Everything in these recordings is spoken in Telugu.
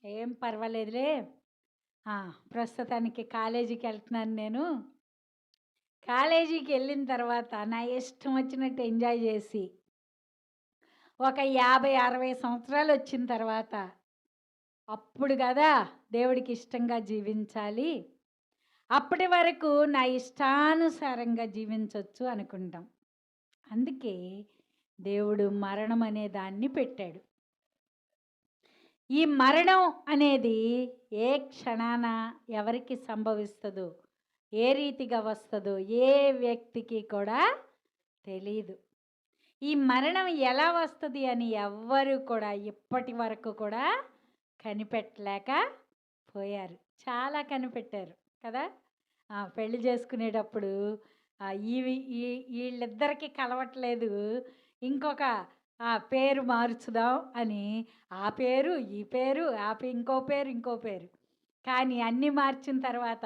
ఏం పర్వాలేదులే. ఆ! ప్రస్తుతానికి కాలేజీకి వెళ్తున్నాను నేను. కాలేజీకి వెళ్ళిన తర్వాత నా ఇష్టం వచ్చినట్టు ఎంజాయ్ చేసి, ఒక 50, 60 సంవత్సరాలొచ్చిన తర్వాత, అప్పుడు గదా దేవుడికి ఇష్టంగా జీవించాలి. అప్పటి వరకు నా ఇష్టానుసారంగా జీవించొచ్చు అనుకుంటాం. అందుకే దేవుడు మరణం అనే దాన్ని పెట్టాడు. ఈ మరణం అనేది ఏ క్షణాన ఎవరికి సంభవిస్తదో, ఏ రీతిగా వస్తదో ఏ వ్యక్తికి కూడా తెలీదు. ఈ మరణం ఎలా వస్తది అని ఎవ్వరు కూడా ఇప్పటి వరకు కూడా కనిపెట్టలేకపోయారు. చాలా కనిపెట్టారు కదా! పెళ్లి చేసుకునేటప్పుడు ఈవి ఈ ఈళ్ళిద్దరికీ కలవట్లేదు. ఇంకొక పేరు మార్చుదాం అని ఆ పేరు, ఈ పేరు, ఇంకో పేరు, ఇంకో పేరు. కానీ అన్నీ మార్చిన తర్వాత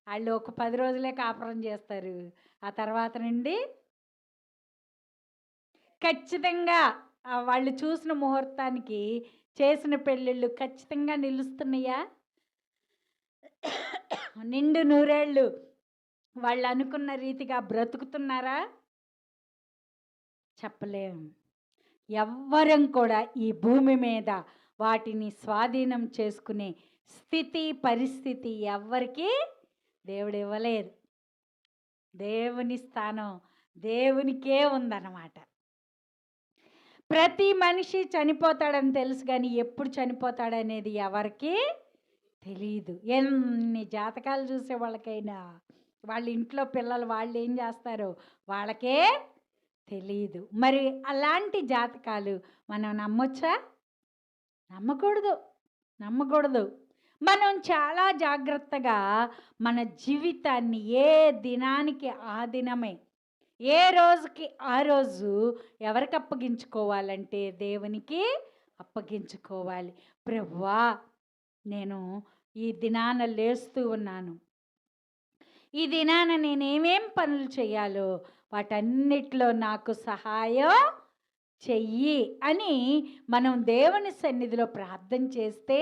ఆళ్ళు ఒక 10 రోజులే కాపురం చేస్తారు. ఆ తర్వాత నుండి ఖచ్చితంగా వాళ్ళు చూసిన ముహూర్తానికి చేసిన పెళ్ళిళ్ళు ఖచ్చితంగా నిలుస్తున్నాయా? నిండు నూరేళ్ళు వాళ్ళు అనుకున్న రీతిగా బ్రతుకుతున్నారా? చెప్పలేం. ఎవ్వరం కూడా ఈ భూమి మీద వాటిని స్వాధీనం చేసుకునే స్థితి, పరిస్థితి ఎవ్వరికీ దేవుడు ఇవ్వలేదు. దేవుని స్థానం దేవునికే ఉందన్నమాట. ప్రతి మనిషి చనిపోతాడని తెలుసు గానీ, ఎప్పుడు చనిపోతాడనేది ఎవరికీ తెలీదు. ఎన్ని జాతకాలు చూసే వాళ్ళకైనా, వాళ్ళ ఇంట్లో పిల్లలు వాళ్ళేం చేస్తారో వాళ్ళకే తెలీదు. మరి అలాంటి జాతకాలు మనం నమ్మొచ్చా? నమ్మకూడదు. నమ్మకూడదు. మనం చాలా జాగ్రత్తగా మన జీవితాన్ని ఏ దినానికి ఆ దినమే, ఏ రోజుకి ఆ రోజు ఎవరికి అప్పగించుకోవాలంటే దేవునికి అప్పగించుకోవాలి. ప్రభువా, నేను ఈ దినాన లేస్తూ ఉన్నాను. ఈ దినాన నేనేమేం పనులు చేయాలో వాటన్నిటిలో నాకు సహాయం చెయ్యి అని మనం దేవుని సన్నిధిలో ప్రార్థన చేస్తే,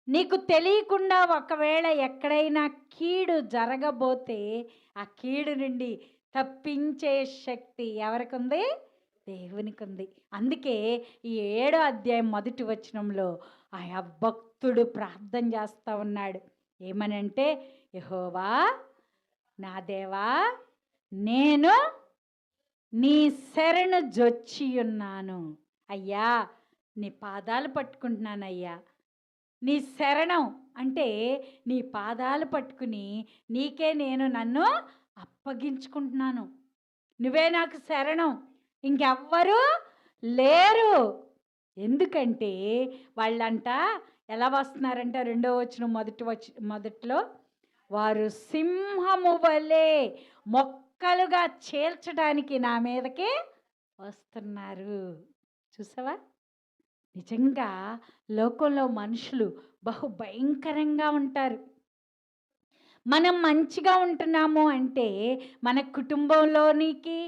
నీకు తెలియకుండా ఒకవేళ ఎక్కడైనా కీడు జరగబోతే ఆ కీడు నుండి తప్పించే శక్తి ఎవరికుంది? దేవునికుంది. అందుకే ఈ 7వ అధ్యాయం మొదటి వచనంలో ఆయా భక్తుడు ప్రార్థన చేస్తా ఉన్నాడు. ఏమనంటే, యెహోవా నా దేవా, నేను నీ శరణు జొచ్చియున్నాను. అయ్యా, నీ పాదాలు పట్టుకుంటున్నానయ్యా. నీ శరణం అంటే నీ పాదాలు పట్టుకుని నీకే నేను నన్ను అప్పగించుకుంటున్నాను. నువ్వే నాకు శరణం, ఇంకెవ్వరు లేరు. ఎందుకంటే వాళ్ళంట ఎలా వస్తున్నారంట, 2వ వచనం మొదట్లో వారు సింహము వలె మొక్కలుగా చీల్చడానికి నా మీదకి వస్తున్నారు. చూసావా? నిజంగా లోకంలో మనుషులు బహు భయంకరంగా ఉంటారు. మనం మంచిగా ఉంటున్నాము అంటే మన కుటుంబంలోనికి,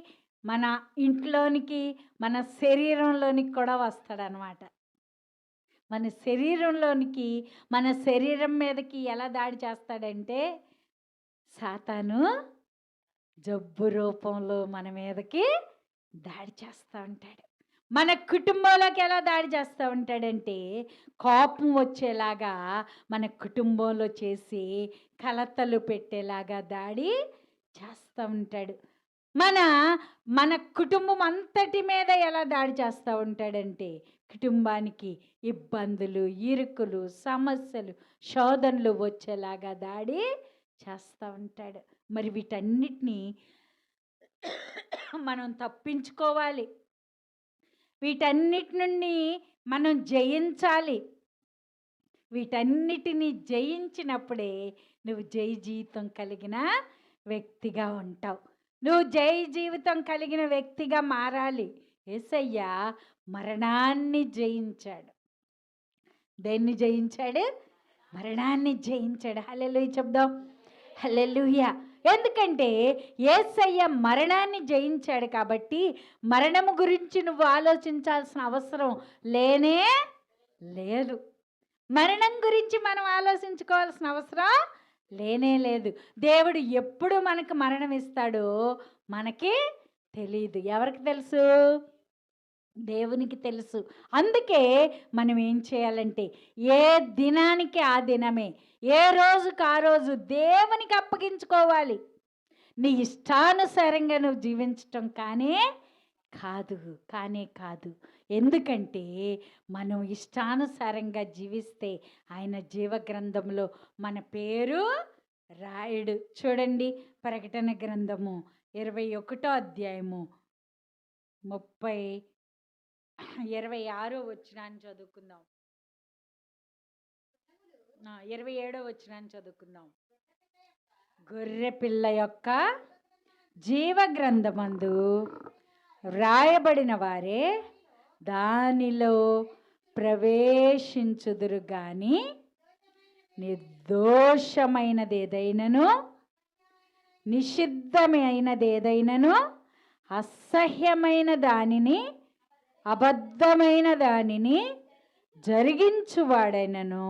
మన ఇంట్లోనికి, మన శరీరంలోనికి కూడా వస్తాడనమాట. మన శరీరంలోనికి, మన శరీరం మీదకి ఎలా దాడి చేస్తాడంటే, సాతాను జబ్బు రూపంలో మన మీదకి దాడి చేస్తూ ఉంటాడు. మన కుటుంబంలోకి ఎలా దాడి చేస్తూ ఉంటాడంటే, కోపం వచ్చేలాగా మన కుటుంబంలో చేసి కలతలు పెట్టేలాగా దాడి చేస్తూ ఉంటాడు. మన మన కుటుంబం అంతటి మీద ఎలా దాడి చేస్తూ ఉంటాడంటే, కుటుంబానికి ఇబ్బందులు, ఇరుకులు, సమస్యలు, శోధనలు వచ్చేలాగా దాడి చేస్తూ ఉంటాడు. మరి వీటన్నిటినీ మనం తప్పించుకోవాలి. వీటన్నిటి నుండి మనం జయించాలి. వీటన్నిటిని జయించినప్పుడే నువ్వు జయ జీవితం కలిగిన వ్యక్తిగా ఉంటావు. నువ్వు జయ జీవితం కలిగిన వ్యక్తిగా మారాలి. యేసయ్య మరణాన్ని జయించాడు. దేన్ని జయించాడు? మరణాన్ని జయించాడు. హల్లెలూయా చెప్దాం. హల్లెలూయా. ఎందుకంటే యేసయ్య మరణాన్ని జయించాడు కాబట్టి మరణము గురించి నువ్వు ఆలోచించాల్సిన అవసరం లేనే లేదు. మరణం గురించి మనం ఆలోచించుకోవాల్సిన అవసరం లేనే లేదు. దేవుడు ఎప్పుడు మనకు మరణం ఇస్తాడో మనకి తెలీదు. ఎవరికి తెలుసు? దేవునికి తెలుసు. అందుకే మనం ఏం చేయాలంటే ఏ దినానికి ఆ దినమే, ఏ రోజుకి ఆ రోజు దేవునికి అప్పగించుకోవాలి. నీ ఇష్టానుసారంగా నువ్వు జీవించటం కానే కాదు. ఎందుకంటే మనం ఇష్టానుసారంగా జీవిస్తే ఆయన జీవగ్రంథంలో మన పేరు రాయడు. చూడండి, ప్రకటన గ్రంథము 21వ అధ్యాయము 26వ వచనాన్ని చదువుకుందాం. 27వ వచనాన్ని చదువుకుందాం. గొర్రె పిల్ల యొక్క జీవగ్రంథమందు వ్రాయబడిన వారే దానిలో ప్రవేశించుదురు గాని నిర్దోషమైనదేదైనను, నిషిద్ధమైనదేదైనను, అసహ్యమైన దానిని, అబద్ధమైన దానిని జరిగించువాడైనను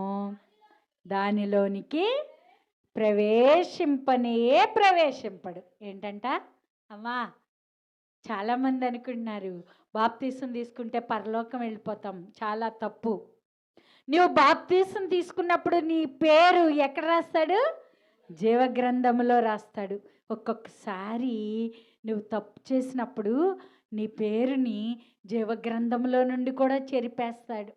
దానిలోనికి ప్రవేశింపడు. ఏంటంట అమ్మా? చాలామంది అనుకుంటున్నారు బాప్తీసం తీసుకుంటే పరలోకం వెళ్ళిపోతాం. చాలా తప్పు. నువ్వు బాప్తీసం తీసుకున్నప్పుడు నీ పేరు ఎక్కడ రాస్తాడు? జీవగ్రంథంలో రాస్తాడు. ఒక్కొక్కసారి నువ్వు తప్పు చేసినప్పుడు నీ పేరుని జీవగ్రంథంలో నుండి కూడా చెరిపేస్తాడు.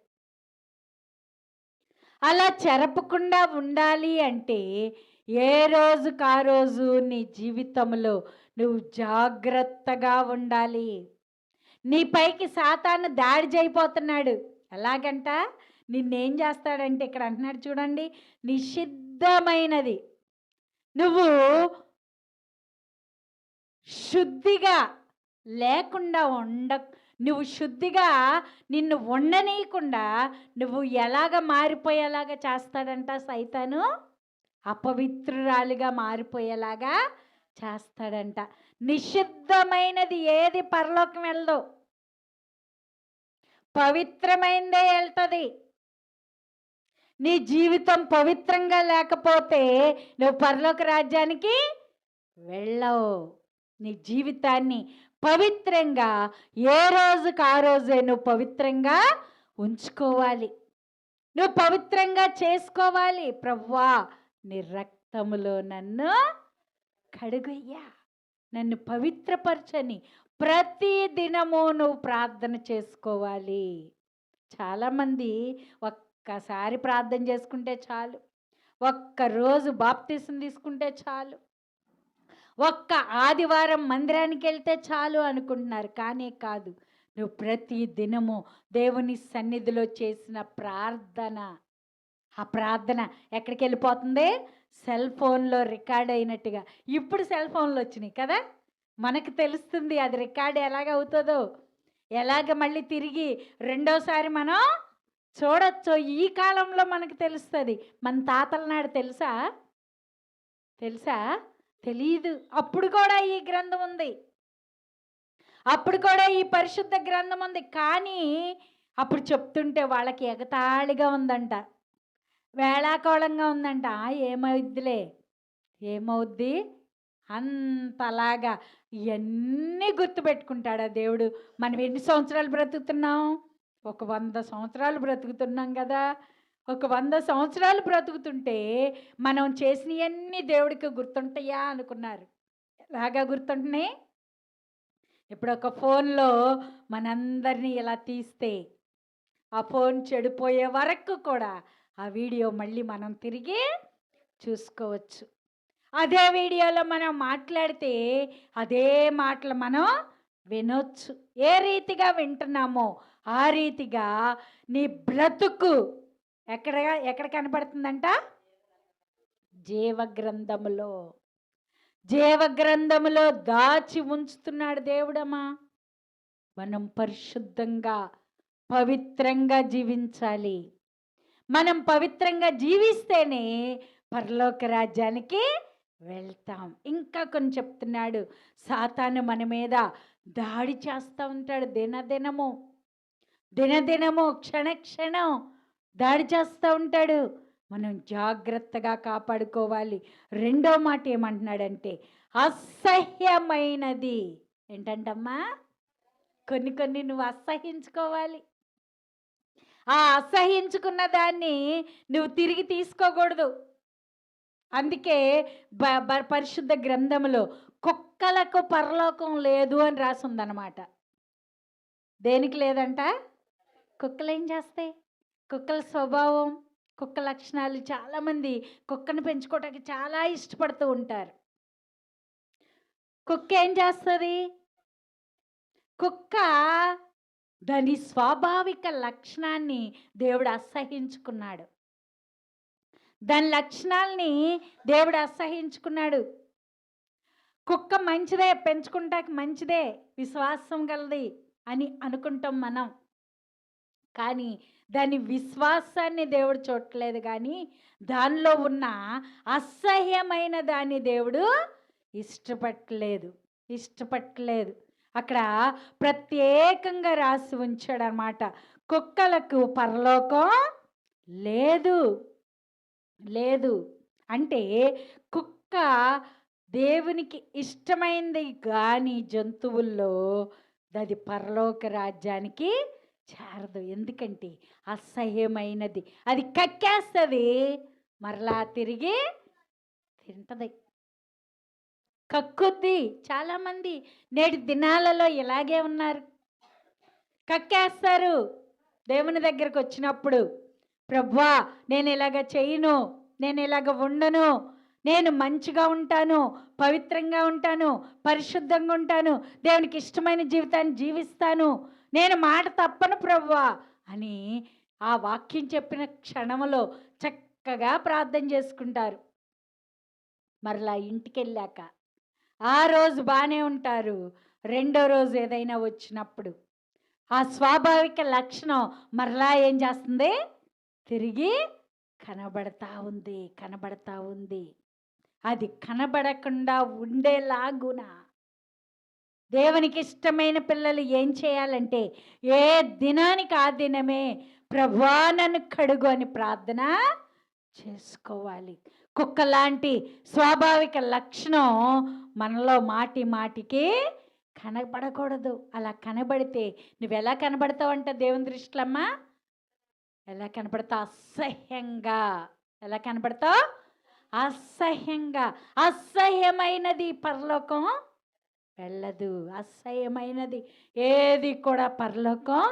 అలా చెరపకుండా ఉండాలి అంటే ఏ రోజుకు ఆ రోజు నీ జీవితంలో నువ్వు జాగ్రత్తగా ఉండాలి. నీ పైకి సాతాను దాడి చేయబోతున్నాడు. ఎలాగంట? నిన్నేం చేస్తాడంటే ఇక్కడ అంటున్నాడు చూడండి, నిషిద్ధమైనది. నువ్వు శుద్ధిగా లేకుండా నువ్వు శుద్ధిగా నిన్ను ఉండనీయకుండా నువ్వు ఎలాగ మారిపోయేలాగా చేస్తాడంట సైతాను? అపవిత్రురాలిగా మారిపోయేలాగా చేస్తాడంట. నిషిద్ధమైనది ఏది పరలోకం వెళ్ళదు, పవిత్రమైనదే వెళ్తుంది. నీ జీవితం పవిత్రంగా లేకపోతే నువ్వు పరలోక రాజ్యానికి వెళ్ళవు. నీ జీవితాన్ని పవిత్రంగా ఏ రోజుకి ఆ రోజే నువ్వు పవిత్రంగా ఉంచుకోవాలి. నువ్వు పవిత్రంగా చేసుకోవాలి. ప్రభువా, నీ రక్తములో నన్ను కడుగయ్యా, నన్ను పవిత్రపరచని ప్రతి దినము నువ్వు ప్రార్థన చేసుకోవాలి. చాలామంది ఒక్కసారి ప్రార్థన చేసుకుంటే చాలు, ఒక్కరోజు బాప్తీసం తీసుకుంటే చాలు, ఒక్క ఆదివారం మందిరానికి వెళ్తే చాలు అనుకుంటున్నారు. కానీ కాదు. నువ్వు ప్రతి దినము దేవుని సన్నిధిలో చేసిన ప్రార్థన, ఆ ప్రార్థన ఎక్కడికి వెళ్ళిపోతుంది? సెల్ ఫోన్లో రికార్డ్ అయినట్టుగా. ఇప్పుడు సెల్ ఫోన్లు వచ్చినాయి కదా, మనకు తెలుస్తుంది అది రికార్డ్ ఎలాగ అవుతుందో, ఎలాగ మళ్ళీ తిరిగి రెండోసారి మనం చూడొచ్చో ఈ కాలంలో మనకు తెలుస్తుంది. మన తాతల నాడు తెలుసా? తెలియదు. అప్పుడు కూడా ఈ గ్రంథం ఉంది, అప్పుడు కూడా ఈ పరిశుద్ధ గ్రంథం ఉంది. కానీ అప్పుడు చెప్తుంటే వాళ్ళకి ఎగతాళిగా ఉందంట, వేళాకోళంగా ఉందంట. ఏమవుద్ది అంతలాగా ఇవన్నీ గుర్తుపెట్టుకుంటాడా దేవుడు? మనం ఎన్ని సంవత్సరాలు బ్రతుకుతున్నాం? ఒక 100 సంవత్సరాలు బ్రతుకుతున్నాం కదా. ఒక 100 సంవత్సరాలు బ్రతుకుతుంటే మనం చేసినవన్నీ దేవుడికి గుర్తుంటాయా అనుకున్నారు. ఎలాగా గుర్తుంటున్నాయి? ఇప్పుడు ఒక ఫోన్లో మనందరినీ ఇలా తీస్తే ఆ ఫోన్ చెడిపోయే వరకు కూడా ఆ వీడియో మళ్ళీ మనం తిరిగి చూసుకోవచ్చు. అదే వీడియోలో మనం మాట్లాడితే అదే మాటలు మనం వినొచ్చు. ఏ రీతిగా వింటున్నామో ఆ రీతిగా నీ బ్రతుకు ఎక్కడ కనపడుతుందంట? జీవగ్రంథములో దాచి ఉంచుతున్నాడు దేవుడమ్మా. మనం పరిశుద్ధంగా పవిత్రంగా జీవించాలి. మనం పవిత్రంగా జీవిస్తేనే పరలోక రాజ్యానికి వెళ్తాం. ఇంకా కొన్ని చెప్తున్నాడు. సాతాను మన మీద దాడి చేస్తూ ఉంటాడు దినదినము, క్షణక్షణం దాడి చేస్తూ ఉంటాడు. మనం జాగ్రత్తగా కాపాడుకోవాలి. రెండో మాట ఏమంటున్నాడంటే అసహ్యమైనది. ఏంటంటమ్మా? కొన్ని కొన్ని నువ్వు అసహించుకోవాలి. ఆ అసహించుకున్న దాన్ని నువ్వు తిరిగి తీసుకోకూడదు. అందుకే పరిశుద్ధ గ్రంథములో కుక్కలకు పరలోకం లేదు అని రాసుందనమాట. దేనికి లేదంట? కుక్కలు ఏం చేస్తాయి? కుక్కల స్వభావం, కుక్క లక్షణాలు, చాలామంది కుక్కను పెంచుకోవటానికి చాలా ఇష్టపడుతూ ఉంటారు. కుక్క ఏం చేస్తుంది? కుక్క దాని స్వాభావిక లక్షణాన్ని దేవుడు అసహించుకున్నాడు. దాని లక్షణాలని దేవుడు అసహించుకున్నాడు. కుక్క మంచిదే, పెంచుకుంటానికి మంచిదే, విశ్వాసం గలది అని అనుకుంటాం మనం. కానీ దాని విశ్వాసాన్ని దేవుడు చూడట్లేదు, కానీ దానిలో ఉన్న అసహ్యమైన దాన్ని దేవుడు ఇష్టపట్టలేదు. అక్కడ ప్రత్యేకంగా రాసి ఉంచాడనమాట. కుక్కలకు పరలోకం లేదు అంటే కుక్క దేవునికి ఇష్టమైంది కానీ జంతువుల్లో అది పరలోక రాజ్యానికి చేరదు. ఎందుకంటే అసహ్యమైనది. అది కక్కేస్తుంది, మరలా తిరిగి తింటది, కక్కుద్ది. చాలామంది నేటి దినాలలో ఇలాగే ఉన్నారు. కక్కేస్తారు. దేవుని దగ్గరకు వచ్చినప్పుడు ప్రభువా నేను ఇలాగ చేయను, నేను ఇలాగ ఉండను, నేను మంచిగా ఉంటాను, పవిత్రంగా ఉంటాను, పరిశుద్ధంగా ఉంటాను, దేవునికి ఇష్టమైన జీవితాన్ని జీవిస్తాను, నేను మాట తప్పను ప్రభువా అని ఆ వాక్యం చెప్పిన క్షణంలో చక్కగా ప్రార్థన చేసుకుంటారు. మరలా ఇంటికి వెళ్ళాక ఆ రోజు బాగానే ఉంటారు. రెండో రోజు ఏదైనా వచ్చినప్పుడు ఆ స్వాభావిక లక్షణం మరలా ఏం చేస్తుంది? తిరిగి కనబడతా ఉంది. అది కనబడకుండా ఉండేలాగున దేవునికి ఇష్టమైన పిల్లలు ఏం చేయాలంటే ఏ దినానికి ఆ దినమే ప్రభువా నన్ను కడుగు అని ప్రార్థన చేసుకోవాలి. కుక్క లాంటి స్వాభావిక లక్షణం మనలో మాటికి కనబడకూడదు. అలా కనబడితే నువ్వు ఎలా కనబడతావంట దేవుని దృష్టిలమ్మా? ఎలా కనబడతావు? అసహ్యంగా. ఎలా కనబడతావు? అసహ్యంగా. అసహ్యమైనది పరలోకం వెళ్ళదు. అసహ్యమైనది ఏది కూడా పరలోకం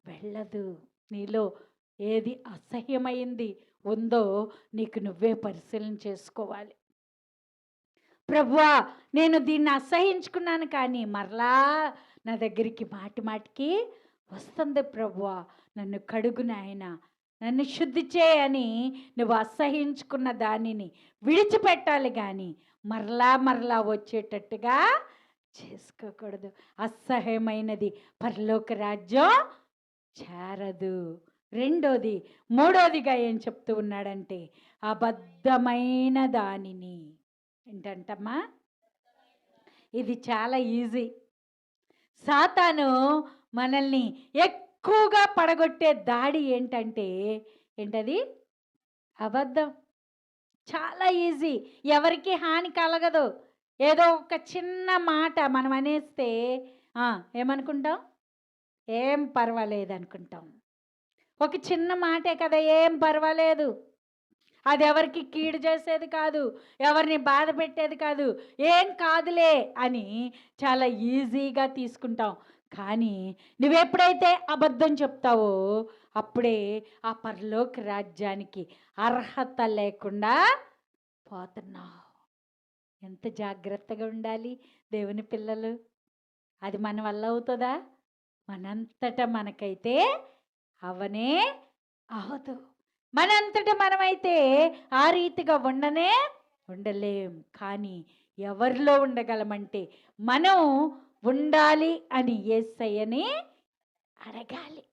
వెళ్ళదు. నీలో ఏది అసహ్యమైంది ఉందో నీకు నువ్వే పరిశీలన చేసుకోవాలి. ప్రభువా నేను దీన్ని అసహించుకున్నాను, కానీ మరలా నా దగ్గరికి మాటికి వస్తుంది ప్రభువా, నన్ను కడుగు నాయనా, నన్ను శుద్ధి చేయని నువ్వు అసహించుకున్న దానిని విడిచిపెట్టాలి, కానీ మరలా వచ్చేటట్టుగా చేసుకోకూడదు. అసహ్యమైనది పరలోక రాజ్యం చేరదు. మూడోదిగా ఏం చెప్తూ ఉన్నాడంటే అబద్ధమైన దానిని. ఏంటంటమ్మా? ఇది చాలా ఈజీ. సాతాను మనల్ని ఎక్కువగా పడగొట్టే దాడి ఏంటది? అబద్ధం. చాలా ఈజీ. ఎవరికి హాని కలగదు. ఏదో ఒక చిన్న మాట మనం అనేస్తే ఏమనుకుంటాం? ఏం పర్వాలేదు అనుకుంటాం. ఒక చిన్న మాటే కదా, ఏం పర్వాలేదు, అది ఎవరికి కీడు చేసేది కాదు, ఎవరిని బాధ పెట్టేది కాదు, ఏం కాదులే అని చాలా ఈజీగా తీసుకుంటాం. కానీ నువ్వెప్పుడైతే అబద్ధం చెప్తావో అప్పుడే ఆ పరలోక రాజ్యానికి అర్హత లేకుండా పోతున్నావు. ఎంత జాగ్రత్తగా ఉండాలి దేవుని పిల్లలు. అది మన వల్ల అవుతుందా? మనంతటా మనకైతే అవనే అవదు. మనంతటా మనమైతే ఆ రీతిగా ఉండలేం. కానీ ఎవరిలో ఉండగలమంటే మనం ఉండాలి అని యేసయ్యని అడగాలి.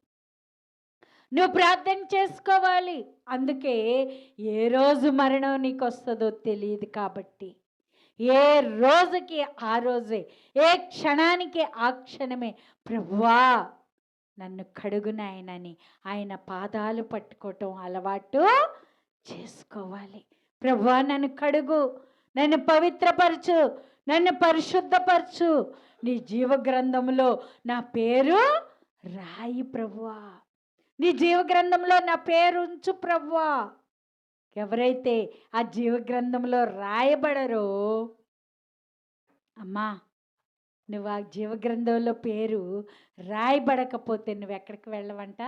నువ్వు ప్రార్థన చేసుకోవాలి. అందుకే ఏ రోజు మరణం నీకు వస్తుందో తెలియదు కాబట్టి ఏ రోజుకి ఆ రోజే, ఏ క్షణానికి ఆ క్షణమే ప్రభువా నన్ను కడుగు నాయనని ఆయన పాదాలు పట్టుకోవటం అలవాటు చేసుకోవాలి. ప్రభువా నన్ను కడుగు, నన్ను పవిత్రపరచు, నన్ను పరిశుద్ధపరచు, నీ జీవ గ్రంథంలో నా పేరు రాయి ప్రభువా, నీ జీవ గ్రంథంలో నా పేరు ఉంచు ప్రభువా. ఎవరైతే ఆ జీవ గ్రంథంలో రాయబడరో, అమ్మా నువ్వు ఆ జీవ గ్రంథంలో పేరు రాయబడకపోతే నువ్వు ఎక్కడికి వెళ్ళవంట?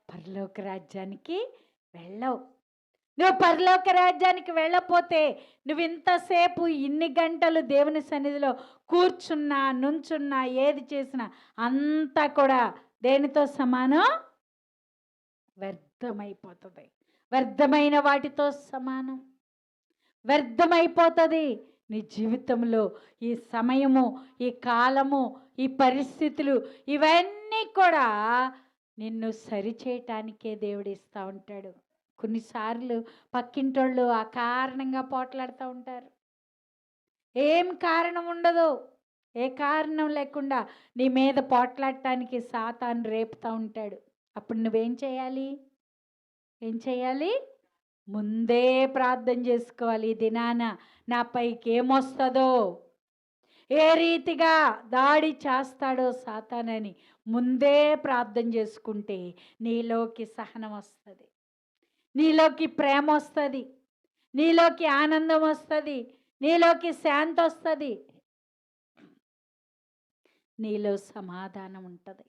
పరలోక రాజ్యానికి వెళ్ళవు. నువ్వు పరలోక రాజ్యానికి వెళ్ళకపోతే నువ్వు ఇంతసేపు ఇన్ని గంటలు దేవుని సన్నిధిలో కూర్చున్నా, నుంచున్నా, ఏది చేసినా అంతా కూడా దేనితో సమానం? వ్యర్థమైపోతుంది. వ్యర్థమైన వాటితో సమానం, వ్యర్థమైపోతుంది. నీ జీవితంలో ఈ సమయము, ఈ కాలము, ఈ పరిస్థితులు ఇవన్నీ కూడా నిన్ను సరిచేయటానికే దేవుడు ఇస్తూ ఉంటాడు. కొన్నిసార్లు పక్కింటోళ్ళు ఆ కారణంగా పోట్లాడుతూ ఉంటారు. ఏం కారణం ఉండదు, ఏ కారణం లేకుండా నీ మీద పోట్లాడటానికి సాతాను రేపుతూ ఉంటాడు. అప్పుడు నువ్వేం చేయాలి? ఏం చేయాలి? ముందే ప్రార్థన చేసుకోవాలి. ఈ దినాన నా పైకి ఏమొస్తుందో, ఏ రీతిగా దాడి చేస్తాడో సాతానని ముందే ప్రార్థన చేసుకుంటే నీలోకి సహనం వస్తుంది, నీలోకి ప్రేమ వస్తుంది, నీలోకి ఆనందం వస్తుంది, నీలోకి శాంతి వస్తుంది, నీలో సమాధానం ఉంటుంది.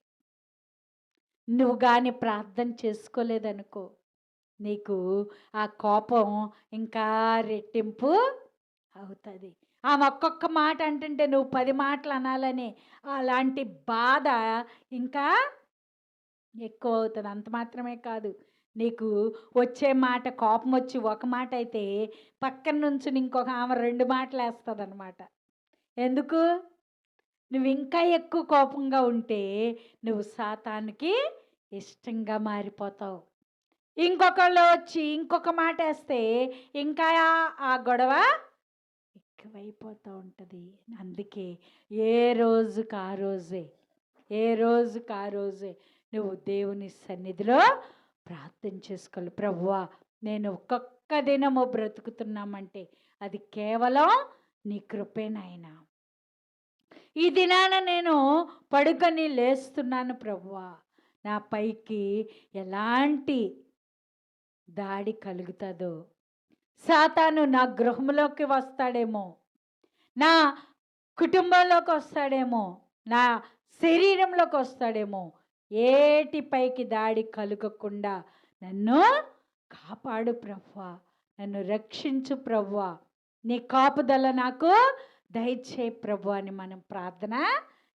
నువ్వు కానీ ప్రార్థన చేసుకోలేదనుకో, నీకు ఆ కోపం ఇంకా రెట్టింపు అవుతుంది. ఆమె ఒక్కొక్క మాట అంటుంటే నువ్వు 10 మాటలు అనాలని అలాంటి బాధ ఇంకా ఎక్కువ అవుతుంది. అంత మాత్రమే కాదు, నీకు వచ్చే మాట కోపం వచ్చి ఒక మాట అయితే పక్కన నుంచి ఇంకొక ఆమె 2 మాటలు వేస్తుంది అనమాట. ఎందుకు? నువ్వు ఇంకా ఎక్కువ కోపంగా ఉంటే నువ్వు సాతానికి ఇష్టంగా మారిపోతావు. ఇంకొకళ్ళు వచ్చి ఇంకొక మాట వేస్తే ఇంకా ఆ గొడవ ఎక్కువైపోతూ ఉంటుంది. అందుకే ఏ రోజుకి ఆ రోజే, ఏ రోజుకి ఆ రోజే నువ్వు దేవుని సన్నిధిలో ప్రార్థన చేసుకోవాలి. ప్రభువా నేను ఒక్కొక్క దినము బ్రతుకుతున్నామంటే అది కేవలం నీ కృపే నాయనా. ఈ దినాన నేను పడుకొని లేస్తున్నాను ప్రభువా, నా పైకి ఎలాంటి దాడి కలుగుతుందో, సాతాను నా గృహంలోకి వస్తాడేమో, నా కుటుంబంలోకి వస్తాడేమో, నా శరీరంలోకి వస్తాడేమో, ఏటి పైకి దాడి కలుగకుండా నన్ను కాపాడు ప్రభువా, నన్ను రక్షించు ప్రభువా, నీ కాపుదల నాకు దయచేయి ప్రభు అని మనం ప్రార్థన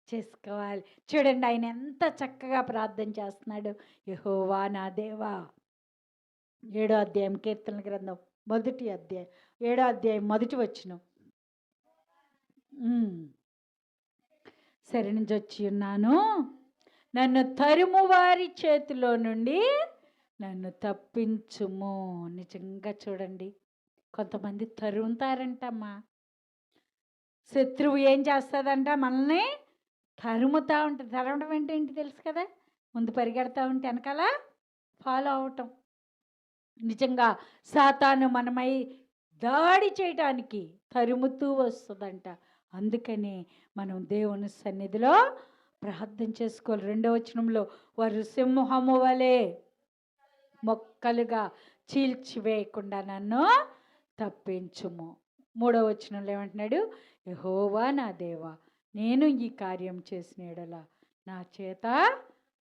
చేసుకోవాలి. చూడండి ఆయన ఎంత చక్కగా ప్రార్థన చేస్తున్నాడు. యెహోవా నా దేవా, 7వ అధ్యాయం కీర్తన గ్రంథం 1వ అధ్యాయం 7వ అధ్యాయం 1వ వచనం. సరి నుంచి వచ్చి ఉన్నాను, నన్ను తరుము వారి చేతిలో నుండి నన్ను తప్పించుము. నిజంగా చూడండి, కొంతమంది తరుముతారంటమ్మా. శత్రువు ఏం చేస్తుందంట? మనల్ని తరుముతూ ఉంటుంది. తరమడం ఏంటి తెలుసు కదా, ముందు పరిగెడతా ఉంటే వెనకాల ఫాలో అవటం. నిజంగా సాతాను మనమై దాడి చేయటానికి తరుముతూ వస్తుందంట. అందుకని మనం దేవుని సన్నిధిలో ప్రార్థన చేసుకోవాలి. 2వ వచనంలో వారు సింహము వలె మొక్కలుగా చీల్చివేయకుండా నన్ను తప్పించుము. 3వ వచనంలో ఏమంటున్నాడు? యెహోవా నా దేవా, నేను ఈ కార్యం చేసిన ఎడల, నా చేత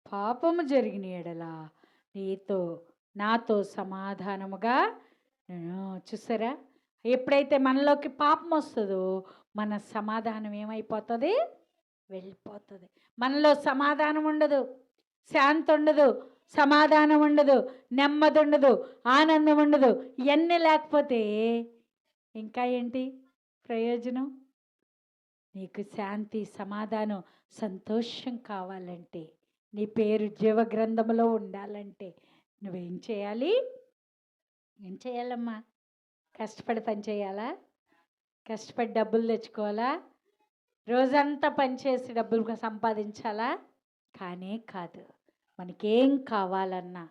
పాపము జరిగిన ఎడల నాతో సమాధానముగా. చూసారా, ఎప్పుడైతే మనలోకి పాపం వస్తుందో మన సమాధానం ఏమైపోతుంది? వెళ్ళిపోతుంది. మనలో సమాధానం ఉండదు, శాంతి ఉండదు, సమాధానం ఉండదు, నెమ్మది ఉండదు, ఆనందం ఉండదు. ఇవన్నీ లేకపోతే ఇంకా ఏంటి ప్రయోజనం? నీకు శాంతి, సమాధానం, సంతోషం కావాలంటే, నీ పేరు జీవ గ్రంథంలో ఉండాలంటే నువ్వేం చేయాలి? ఏం చేయాలమ్మా? కష్టపడి పని చేయాలా? కష్టపడి డబ్బులు తెచ్చుకోవాలా? రోజంతా పనిచేసి డబ్బులు సంపాదించాలా? కానే కాదు. మనకేం కావాలన్నా,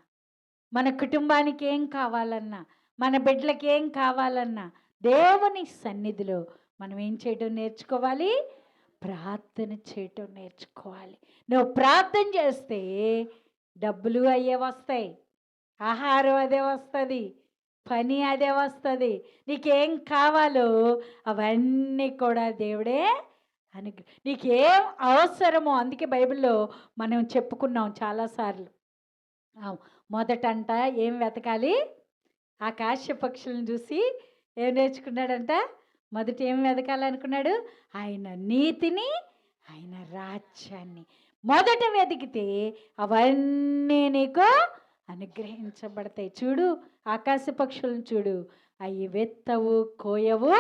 మన కుటుంబానికి ఏం కావాలన్నా, మన బిడ్డలకి ఏం కావాలన్నా దేవుని సన్నిధిలో మనం ఏం చేయడం నేర్చుకోవాలి? ప్రార్థన చేయటం నేర్చుకోవాలి. నువ్వు ప్రార్థన చేస్తే డబ్బులు అయ్యే వస్తాయి, ఆహారం అదే వస్తుంది, పని అదే వస్తుంది. నీకేం కావాలో అవన్నీ కూడా దేవుడే నీకేం అవసరమో. అందుకే బైబిల్లో మనం చెప్పుకున్నాం చాలాసార్లు. మొదటంట ఏం వెతకాలి? ఆకాశ పక్షులను చూసి ఏం నేర్చుకున్నాడంట? మొదట ఏం వెతకాలనుకున్నాడు? ఆయన నీతిని, ఆయన రాజ్యాన్ని మొదట వెతికితే అవన్నీ నీకు అనుగ్రహించబడతాయి. చూడు, ఆకాశ పక్షులను చూడు, అవి వెత్తవు, కోయవు,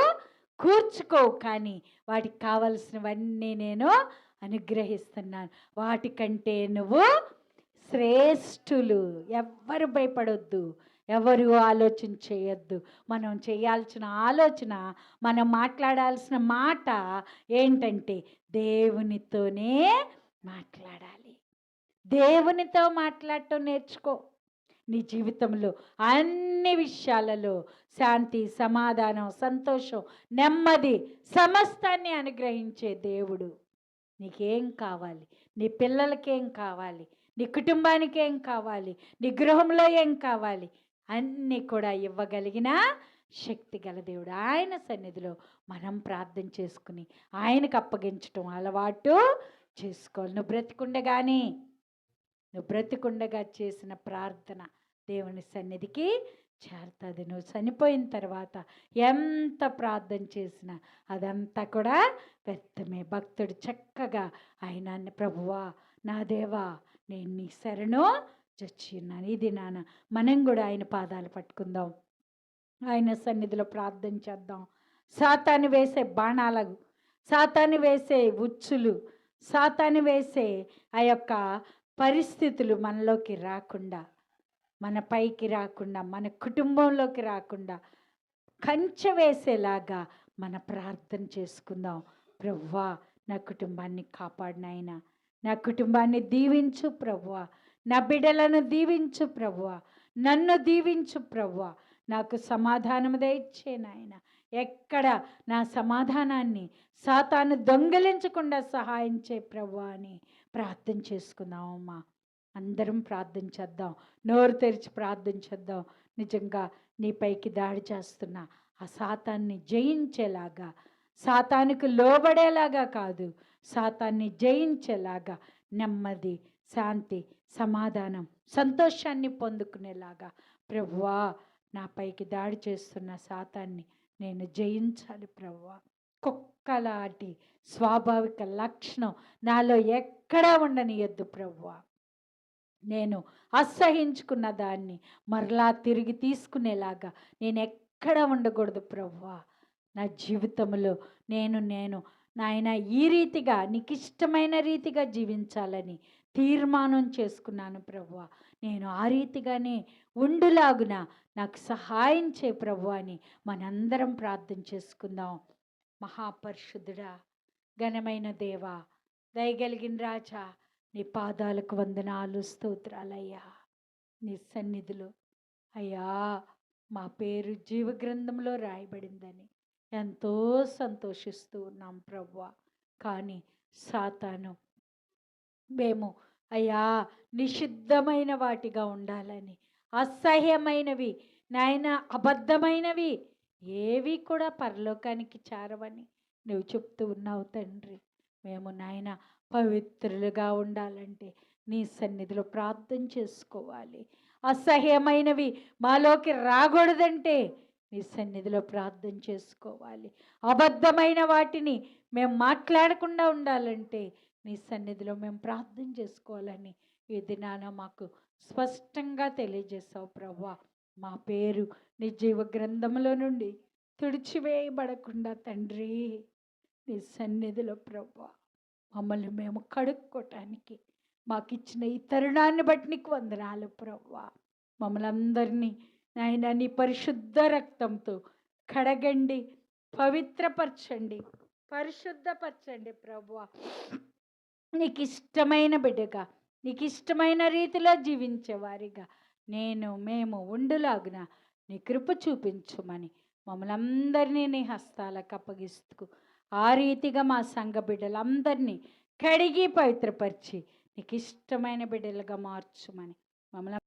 కూర్చుకోవు, కానీ వాటికి కావలసినవన్నీ నేను అనుగ్రహిస్తున్నాను. వాటికంటే నువ్వు శ్రేష్ఠులు. ఎవ్వరు భయపడొద్దు, ఎవరు ఆలోచన చేయొద్దు. మనం చేయాల్సిన ఆలోచన, మనం మాట్లాడాల్సిన మాట ఏంటంటే దేవునితోనే మాట్లాడాలి. దేవునితో మాట్లాడటం నేర్చుకో. నీ జీవితంలో అన్ని విషయాలలో శాంతి, సమాధానం, సంతోషం, నెమ్మది సమస్తాన్ని అనుగ్రహించే దేవుడు. నీకేం కావాలి? నీ పిల్లలకేం కావాలి? నీ కుటుంబానికి ఏం కావాలి? నీ గృహంలో ఏం కావాలి? అన్నీ కూడా ఇవ్వగలిగిన శక్తి గల దేవుడు. ఆయన సన్నిధిలో మనం ప్రార్థన చేసుకుని ఆయనకు అప్పగించటం అలవాటు చేసుకోవాలి. నువ్వు బ్రతికుండగా చేసిన ప్రార్థన దేవుని సన్నిధికి చేరుతుంది. నువ్వు చనిపోయిన తర్వాత ఎంత ప్రార్థన చేసినా అదంతా కూడా వ్యర్థమే. భక్తుడు చక్కగా ఆయన, ప్రభువా నా దేవా నేను నీ శరణు చొచ్చిన్నాను. ఇది నాన్న మనం కూడా ఆయన పాదాలు పట్టుకుందాం, ఆయన సన్నిధిలో ప్రార్థన చేద్దాం. సాతాను వేసే బాణాలు, సాతాను వేసే ఉచ్చులు, సాతాను వేసే ఆ యొక్క పరిస్థితులు మనలోకి రాకుండా, మన పైకి రాకుండా, మన కుటుంబంలోకి రాకుండా కంచె వేసేలాగా మన ప్రార్థన చేసుకుందాం. ప్రభువా నా కుటుంబాన్ని కాపాడినాయన, నా కుటుంబాన్ని దీవించు ప్రభువా, నా బిడ్డలను దీవించు ప్రభువా, నన్ను దీవించు ప్రభువా, నాకు సమాధానం దయచే నాయన. ఎక్కడ నా సమాధానాన్ని సాతాను దొంగిలించకుండా సహాయం చే ప్రభువా అని ప్రార్థన చేసుకుందామమ్మా. అందరం ప్రార్థన చేద్దాం, నోరు తెరిచి ప్రార్థన చేద్దాం. నిజంగా నీపైకి దాడి చేస్తున్నా ఆ సాతాన్ని జయించేలాగా, సాతానుకు లోబడేలాగా కాదు, సాతాన్ని జయించేలాగా నెమ్మది, శాంతి, సమాధానం, సంతోషాన్ని పొందుకునేలాగా ప్రభువా నాపైకి దాడి చేస్తున్న సాతాన్ని నేను జయించాలి ప్రభువా. కుక్కలాంటి స్వాభావిక లక్షణం నాలో ఎక్కడా ఉండనియద్దు ప్రభువా. నేను అసహించుకున్న దాన్ని మరలా తిరిగి తీసుకునేలాగా నేను ఎక్కడ ఉండకూడదు ప్రభువా. నా జీవితంలో నేను నాయన ఈ రీతిగా నీకు ఇష్టమైన రీతిగా జీవించాలని తీర్మానం చేసుకున్నాను ప్రభువా. నేను ఆ రీతిగానే ఉండులాగున నాకు సహాయం చే ప్రభువా అని మనందరం ప్రార్థన చేసుకుందాం. మహాపరిశుద్ధుడా, ఘనమైన దేవా, దయగలిగిన రాజా, నీ పాదాలకు వందనాలు, స్తోత్రాలయ్యా. నీ సన్నిధిలో అయ్యా మా పేరు జీవగ్రంథంలో రాయబడిందని ఎంతో సంతోషిస్తూ ఉన్నాం ప్రభువా. కానీ సాతాను మేము అయ్యా నిషిద్ధమైన వాటిగా ఉండాలని, అసహ్యమైనవి నాయన, అబద్ధమైనవి ఏవి కూడా పరలోకానికి చేరవని నువ్వు చెప్తూ ఉన్నావు తండ్రి. మేము నాయన పవిత్రులుగా ఉండాలంటే నీ సన్నిధిలో ప్రార్థన చేసుకోవాలి. అసహ్యమైనవి మాలోకి రాకూడదంటే నీ సన్నిధిలో ప్రార్థన చేసుకోవాలి. అబద్ధమైన వాటిని మేము మాట్లాడకుండా ఉండాలంటే నీ సన్నిధిలో మేము ప్రార్థన చేసుకోవాలని ఈ దినాన మాకు స్పష్టంగా తెలియజేసావు ప్రభువా. మా పేరు నీ జీవ గ్రంథంలో నుండి తుడిచివేయబడకుండా తండ్రి నీ సన్నిధిలో ప్రభువా మమ్మల్ని మేము కడుక్కోవటానికి మాకు ఇచ్చిన ఈ తరుణాన్ని బట్టి నీకు వందనాలు ప్రభువా. మమ్మల్ని అందరినీ నాయన నీ పరిశుద్ధ రక్తంతో కడగండి, పవిత్రపరచండి, పరిశుద్ధపరచండి ప్రభువా. నీకిష్టమైన బిడ్డగా, నీకిష్టమైన రీతిలో జీవించేవారిగా మేము ఉండులాగున నీ కృప చూపించుమని మమ్మల్ందరినీ నీ హస్తాలకు అప్పగిస్తూ, ఆ రీతిగా మా సంఘ బిడ్డలందరినీ కడిగి పవిత్రపరిచి నీకిష్టమైన బిడ్డలుగా మార్చుమని మమ్మల్ని